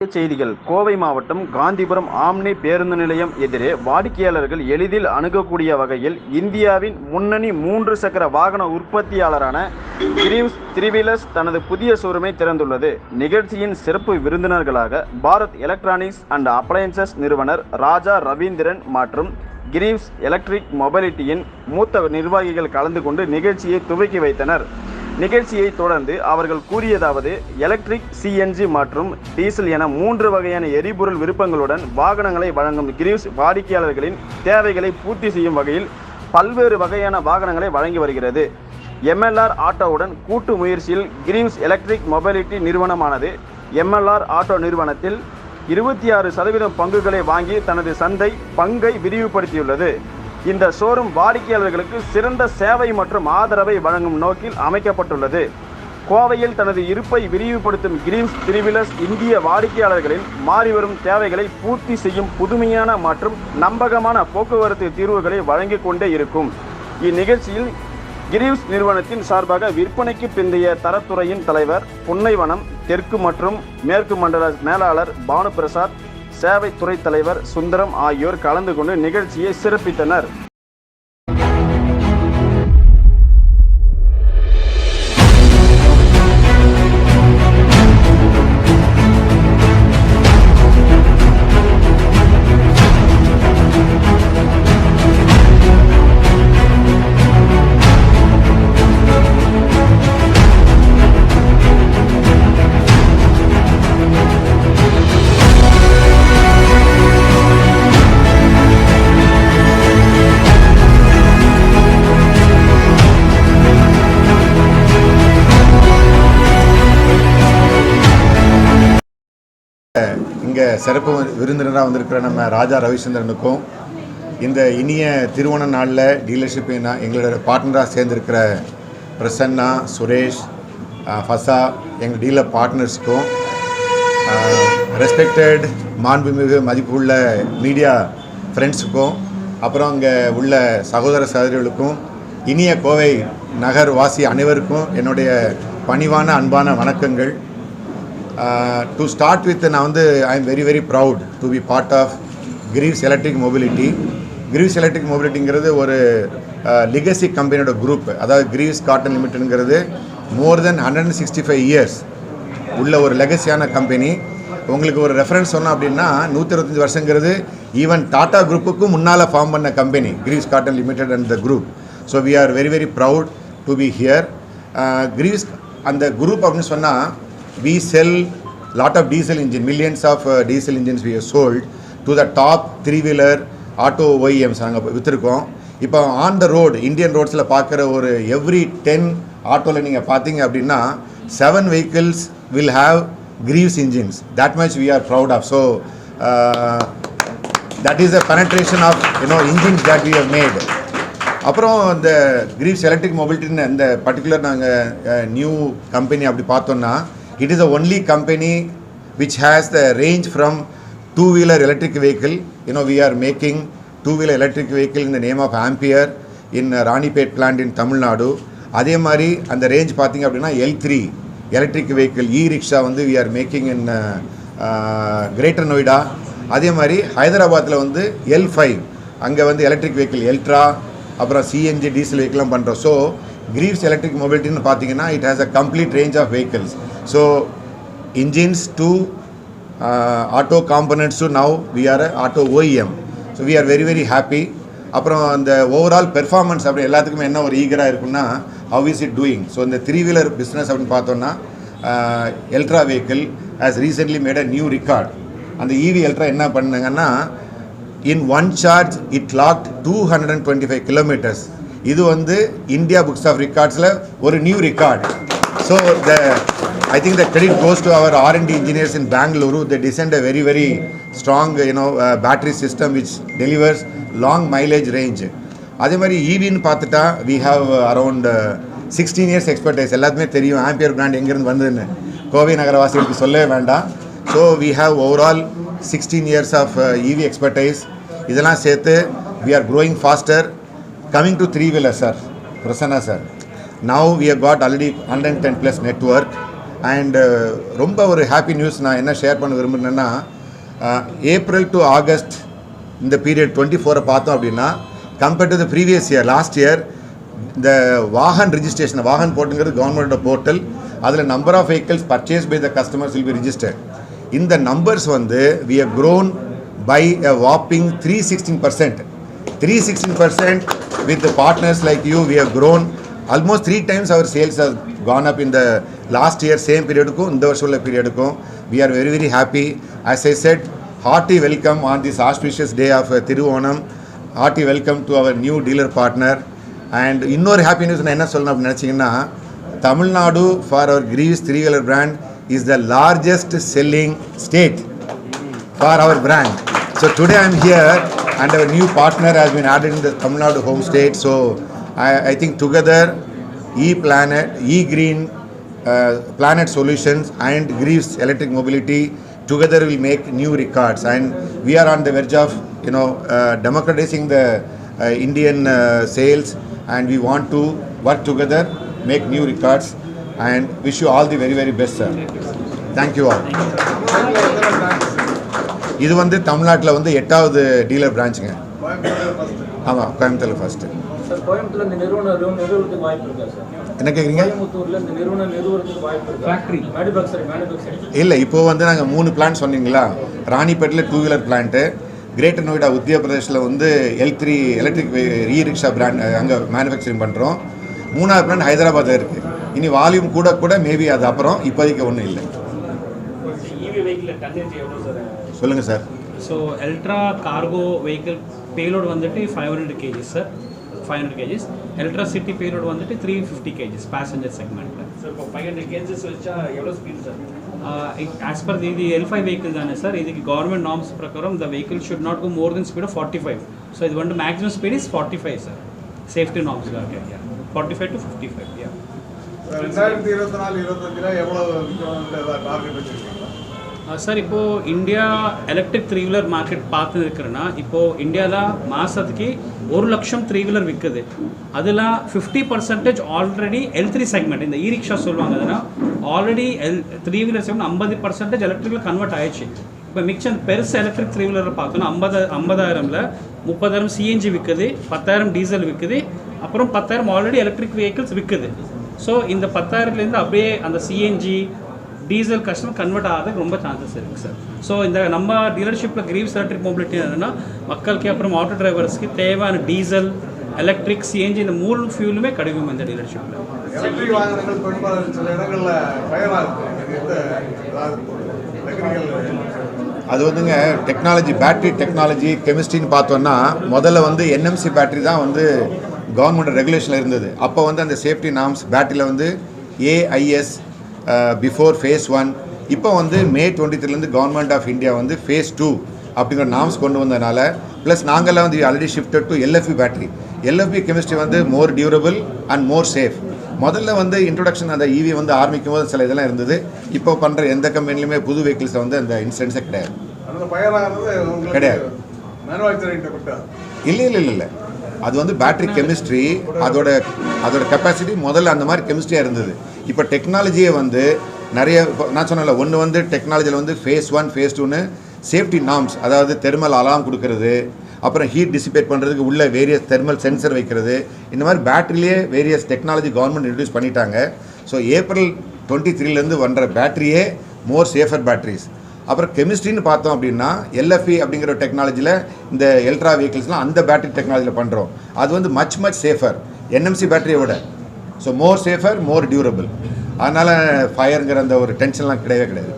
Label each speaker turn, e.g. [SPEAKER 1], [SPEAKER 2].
[SPEAKER 1] செய்திகள் கோவை மாவட்டம் காந்திபுரம் ஆம்னி பேருந்து நிலையம் எதிரே வாடிக்கையாளர்கள் எளிதில் அணுகக்கூடிய வகையில் இந்தியாவின் முன்னணி 3 சக்கர வாகன உற்பத்தியாளரான கிரீவ்ஸ் த்ரீ-வீலர்ஸ் தனது புதிய ஷோரூமை திறந்துள்ளது. நிகழ்ச்சியின் சிறப்பு விருந்தினர்களாக பாரத் எலக்ட்ரானிக்ஸ் அண்ட் அப்ளையன்சஸ் நிறுவனர் ராஜா ரவீந்திரன் மற்றும் கிரீவ்ஸ் எலக்ட்ரிக் மொபைலிட்டியின் மூத்த நிர்வாகிகள் கலந்து கொண்டு நிகழ்ச்சியை துவக்கி வைத்தனர். நிகழ்ச்சியை தொடர்ந்து அவர்கள் கூறியதாவது, எலக்ட்ரிக், சிஎன்ஜி மற்றும் டீசல் என 3 வகையான எரிபொருள் விருப்பங்களுடன் வாகனங்களை வழங்கும் கிரீவ்ஸ் வாடிக்கையாளர்களின் தேவைகளை பூர்த்தி செய்யும் வகையில் பல்வேறு வகையான வாகனங்களை வழங்கி வருகிறது. எம்எல்ஆர் ஆட்டோவுடன் கூட்டு முயற்சியில் கிரீவ்ஸ் எலக்ட்ரிக் மொபைலிட்டி நிறுவனமானது எம்எல்ஆர் ஆட்டோ நிறுவனத்தில் 26% பங்குகளை வாங்கி தனது சந்தை பங்கை விரிவுபடுத்தியுள்ளது. இந்த ஷோரூம் வாடிக்கையாளர்களுக்கு சிறந்த சேவை மற்றும் ஆதரவை வழங்கும் நோக்கில் அமைக்கப்பட்டுள்ளது. கோவையில் தனது இருப்பை விரிவுபடுத்தும் கிரீவ்ஸ் த்ரீ-வீலர்ஸ் இந்திய வாடிக்கையாளர்களின் மாறிவரும் தேவைகளை பூர்த்தி செய்யும் புதுமையான மற்றும் நம்பகமான போக்குவரத்து தீர்வுகளை வழங்கிக் கொண்டே இருக்கும். இந்நிகழ்ச்சியில் கிரீவ்ஸ் நிறுவனத்தின் சார்பாக விற்பனைக்கு பிந்தைய தரத்துறையின் தலைவர் புன்னைவனம், தெற்கு மற்றும் மேற்கு மண்டல மேலாளர் பானுபிரசாத், சேவை துறை தலைவர் சுந்தரம் ஆகியோர் கலந்து கொண்டு நிகழ்ச்சியை சிறப்பித்தனர்.
[SPEAKER 2] இங்கே சிறப்பு விருந்தினராக வந்திருக்கிற நம்ம ராஜா ரவிச்சந்திரனுக்கும் இந்த இனிய திருவோண நாளில் டீலர்ஷிப் எங்களோட பார்ட்னராக சேர்ந்திருக்கிற பிரசன்னா, சுரேஷ், ஃபசா, எங்கள் டீலர் பார்ட்னர்ஸுக்கும், ரெஸ்பெக்டட் மாண்புமிகு மதிப்புள்ள மீடியா ஃப்ரெண்ட்ஸுக்கும், அப்புறம் இங்கே உள்ள சகோதர சகோதரிகளுக்கும், இனிய கோவை நகர் வாசி அனைவருக்கும் என்னுடைய பணிவான அன்பான வணக்கங்கள். To start with, I am very very proud to be part of Greaves Electric Mobility. Greaves Electric Mobility ஒரு legacy கம்பெனியோட குரூப். அதாவது Greaves Cotton Limited more than 165 years உள்ள ஒரு லெகசியான கம்பெனி. உங்களுக்கு ஒரு ரெஃபரன்ஸ் சொன்னோம் அப்படின்னா 125 வருஷங்கிறது ஈவன் டாடா குரூப்புக்கும் முன்னால் ஃபார்ம் பண்ண company Greaves Cotton Limited and the group. So we are very very proud to be here. Greaves அந்த குரூப் அப்படின்னு சொன்னால் we sell lot of diesel engine, millions of diesel engines we have sold to the top 3-wheeler auto OEMs நாங்கள் விற்றுருக்கோம். இப்போ on the road Indian ரோட்ஸில் பார்க்குற ஒரு every 10 ஆட்டோவில் நீங்கள் பார்த்தீங்க அப்படின்னா 7 vehicles will have Greaves engines. That much we are proud of. So that is the penetration of engines that we have made. அப்புறம் இந்த Greaves Electric Mobility இந்த பர்டிகுலர் நாங்கள் நியூ கம்பெனி அப்படி பார்த்தோன்னா, it is the only company which has the range from 2-wheeler electric vehicle. We are making 2-wheeler electric vehicle in the name of Ampere in Ranipet plant in Tamil Nadu. அதே மாதிரி அந்த range பார்த்தீங்க அப்படின்னா L3 electric vehicle e rickshaw we are making in Greater Noida. அதே மாதிரி ஹைதராபாத்தில் L5 அங்கே electric vehicle எல்ட்ரா, அப்புறம் சிஎன்ஜி டீசல் வெஹிக்கிள்லாம் பண்ணுறோம். ஸோ Greaves Electric Mobility பார்த்தீங்கன்னா it has a complete range of vehicles. So engines to auto components to now we are a auto OEM. So we are very very happy. அப்புறம் அந்த overall performance அப்படி எல்லாத்துக்குமே என்ன ஒரு ஈகராக இருக்குன்னா, how is it doing? So இந்த 3-wheeler business அப்படின்னு பார்த்தோன்னா எல்ட்ரா vehicle has recently made a new record. அந்த இவி எல்ட்ரா என்ன பண்ணுங்கன்னா, in one charge it clocked 225 kilometers. இது இந்தியா புக்ஸ் ஆஃப் ரெக்கார்ட்ஸில் ஒரு new record. So I think the credit goes to our R&D engineers in Bangalore. They designed a very very strong battery system which delivers long mileage range. அதே மாதிரி ஈவின்னு பார்த்துட்டா we have around 16 years expertise. எல்லாத்துமே தெரியும் ampere brand எங்கேருந்து வந்ததுன்னு, கோவை நகரவாசிகளுக்கு சொல்லவே வேண்டாம். So we have overall 16 years of EV expertise. இதெல்லாம் சேர்த்து we are growing faster. Coming to 3-wheeler, sir, Prasanna sir, now we have got already 110 plus network. And ரொம்ப ஒரு ஹாப்பி நியூஸ் நான் என்ன ஷேர் பண்ண விரும்புகிறேன்னா ஏப்ரல் டு ஆகஸ்ட் இந்த period 24 பார்த்தோம் அப்படின்னா compared to the previous year last year இந்த வாகன் ரிஜிஸ்ட்ரேஷன் வாகன் போர்ட்டுங்கிறது கவர்மெண்டோட போர்ட்டல் அதில் number of vehicles purchased by the customers will be registered. இந்த நம்பர்ஸ் வந்து we have grown by a whopping 316%. 316% with the partners like you we have grown almost 3 times our sales has gone up in the last year same periodக்கும் இந்த வருஷம் உள்ள periodக்கும். We are very very happy. As I said, hearty welcome on this auspicious day of Thiruvoonam. Hearty welcome to our new dealer partner. And இன்னொரு happy news நான் என்ன சொல்லணும் அப்படின்னு நினச்சிங்கன்னா Tamil Nadu for our Greaves three-wheeler brand is the largest selling state for our brand. So today I am here and our new partner has been added in the Tamil Nadu home state. So I think together E-Planet, E-Green, Planet Solutions and Greaves Electric Mobility together will make new records, and we are on the verge of democratizing the Indian sales, and we want to work together, make new records, and wish you all the very very best, sir. Thank you all. இது வந்து தமிழ்நாட்டில் வந்து 8வது dealer பிரான்ச்சுங்க. ஆமாம், Coimbatore first.
[SPEAKER 3] Sir, கோயம்புத்தூர்ல இந்த நிறுவனத்துக்கு வாய்ப்பு இருக்கா சார்?
[SPEAKER 2] என்ன கேட்குறீங்க?
[SPEAKER 3] கோயம்புத்தூர்ல இந்த நிறுவனத்துக்கு வாய்ப்பு இருக்கா? ஃபேக்டரி மேனுஃபேக்சரிங்
[SPEAKER 2] இல்லை, இப்போ வந்து நாங்கள் 3 பிளான்ட் சொன்னீங்களா. ராணிப்பேட்டில் 2-வீலர் பிளான்ட்டு, கிரேட்டர் நோய்டா உத்திய பிரதேஷில் வந்து L3 எலக்ட்ரிக் ரிக்ஷா பிராண்ட் அங்கே மேனுஃபேக்சரிங் பண்ணுறோம். 3வது பிளான்ட் ஹைதராபாத்தில் இருக்குது. இனி வால்யூம் கூட மேபி அது அப்புறம், இப்போதைக்கு ஒன்றும் இல்லை.
[SPEAKER 3] ஈவி வெஹிக்கிள் டன்னேஜ் எவ்வளோ சார்?
[SPEAKER 2] சொல்லுங்கள் sir.
[SPEAKER 4] So Eltra cargo vehicle payload வந்துட்டு 500 kg sir, 500 kg. Eltra city payload வந்துட்டு 350 kg பேசஞ்சர் செக்மெண்ட்டில்.
[SPEAKER 3] சார், இப்போ 500 kg வச்சா எவ்வளோ ஸ்பீட் சார்?
[SPEAKER 4] ஆஸ் பர் இது L5 வெஹிக்கிள் தானே சார். இதுக்கு கவர்மெண்ட் நார்ம்ஸ் பிரகாரம் the vehicle should not go more then speed of 45. So இது வந்து maximum speed is 45 sir. Safety நார்ம்ஸ்க்காக 45 to 55.
[SPEAKER 5] 2024-25 எவ்வளோ டார்கெட் வச்சுருக்கீங்களா
[SPEAKER 4] சார்? இப்போது இந்தியா எலக்ட்ரிக் 3-வீலர் மார்க்கெட் பார்த்து இருக்கிறேன்னா, இப்போது இந்தியாவில் மாதத்துக்கு 1 லட்சம் 3-வீலர் விற்குது. அதில் 50% ஆல்ரெடி L3 செக்மெண்ட், இந்த இ-ரிக்ஷா சொல்லுவாங்க, அதனால் ஆல்ரெடி 3-வீலர் செக்மெண்ட் 50% எலக்ட்ரிக்கில் கன்வெர்ட் ஆயிடுச்சு. இப்போ மிக்சம் பெருசு எலக்ட்ரிக் 3-வீலரை பார்த்தோன்னா 50,000ல் 30,000 சிஎன்ஜி விற்குது, 10,000 டீசல் விற்குது, அப்புறம் 10,000 ஆல்ரெடி எலக்ட்ரிக் வெஹிக்கிள்ஸ் விற்குது. ஸோ இந்த 10,000லேருந்து அப்படியே அந்த சிஎன்ஜி டீசல் கஸ்டமர் கன்வெர்ட் ஆகிறதுக்கு ரொம்ப சான்சஸ் இருக்குது சார். ஸோ இந்த நம்ம டீலர்ஷிப்பில் கிரீவ்ஸ் எலக்ட்ரிக் மொபிலிட்டி என்னன்னா, மக்களுக்கு அப்புறம் ஆட்டோ டிரைவர்ஸ்க்கு தேவையான டீசல், எலக்ட்ரிக், சிஎன்ஜி இந்த 3 ஃபியூலுமே கிடைக்கும் இந்த டீலர்ஷிப்பில்.
[SPEAKER 5] எலக்ட்ரிக் வாகனங்கள் பெரும்பாலும் சில இடங்களில் பயனாக
[SPEAKER 2] அது வந்துங்க டெக்னாலஜி, பேட்டரி டெக்னாலஜி, கெமிஸ்ட்ரின்னு பார்த்தோன்னா முதல்ல வந்து NMC பேட்டரி தான் வந்து கவர்மெண்ட் ரெகுலேஷனில் இருந்தது. அப்போ வந்து அந்த சேஃப்டி நார்ம்ஸ் பேட்டரியில் வந்து AIS பிஃபோர் ஃபேஸ் 1. இப்போ வந்து May 23 கவர்மெண்ட் ஆஃப் இந்தியா வந்து ஃபேஸ் 2 அப்படிங்கிற நார்ம்ஸ் கொண்டு வந்ததுனால, ப்ளஸ் நாங்கள்லாம் வந்து already shifted to LFP battery. LFP chemistry வந்து மோர் டியூரபிள் அண்ட் மோர் சேஃப். முதல்ல வந்து இன்ட்ரொடக்ஷன் அந்த EV வந்து ஆரம்பிக்கும் போது சில இதெல்லாம் இருந்தது. இப்போ பண்ணுற எந்த கம்பெனிலுமே புது வெஹிக்கிள்ஸில் வந்து அந்த இன்சிடென்ட்ஸே கிடையாது. கிடையாது. இல்லை, அது வந்து பேட்டரி கெமிஸ்ட்ரி, அதோட கெப்பாசிட்டி முதல்ல அந்த மாதிரி கெமிஸ்ட்ரியாக இருந்தது. இப்போ டெக்னாலஜியை வந்து நிறைய, நான் சொன்னல, ஒன்று வந்து டெக்னாலஜியில் வந்து ஃபேஸ் 1 ஃபேஸ் 2ன்னு சேஃப்டி நார்ம்ஸ், அதாவது தெர்மல் அலாம் கொடுக்கறது, அப்புறம் ஹீட் டிசிபேட் பண்ணுறதுக்கு உள்ள வேரியஸ் தெர்மல் சென்சர் வைக்கிறது, இந்த மாதிரி பேட்டரியிலே வேரியஸ் டெக்னாலஜி கவர்மெண்ட் இன்ட்ரடியூஸ் பண்ணிட்டாங்க. ஸோ ஏப்ரல் 23 வந்த பேட்டரியே மோர் சேஃபர் பேட்டரிஸ். அப்புறம் கெமிஸ்ட்ரின்னு பார்த்தோம் அப்படின்னா LFP அப்படிங்கிற டெக்னாலஜியில் இந்த எல்ட்ரா வெஹிக்கிள்ஸ்லாம் அந்த பேட்டரி டெக்னாலஜியில் பண்ணுறோம். அது வந்து மச் சேஃபர் NMC பேட்டரியை விட. ஸோ மோர் சேஃபர், மோர் டியூரபிள். அதனால் ஃபயருங்கிற அந்த ஒரு டென்ஷன்லாம் கிடையவே கிடையாது.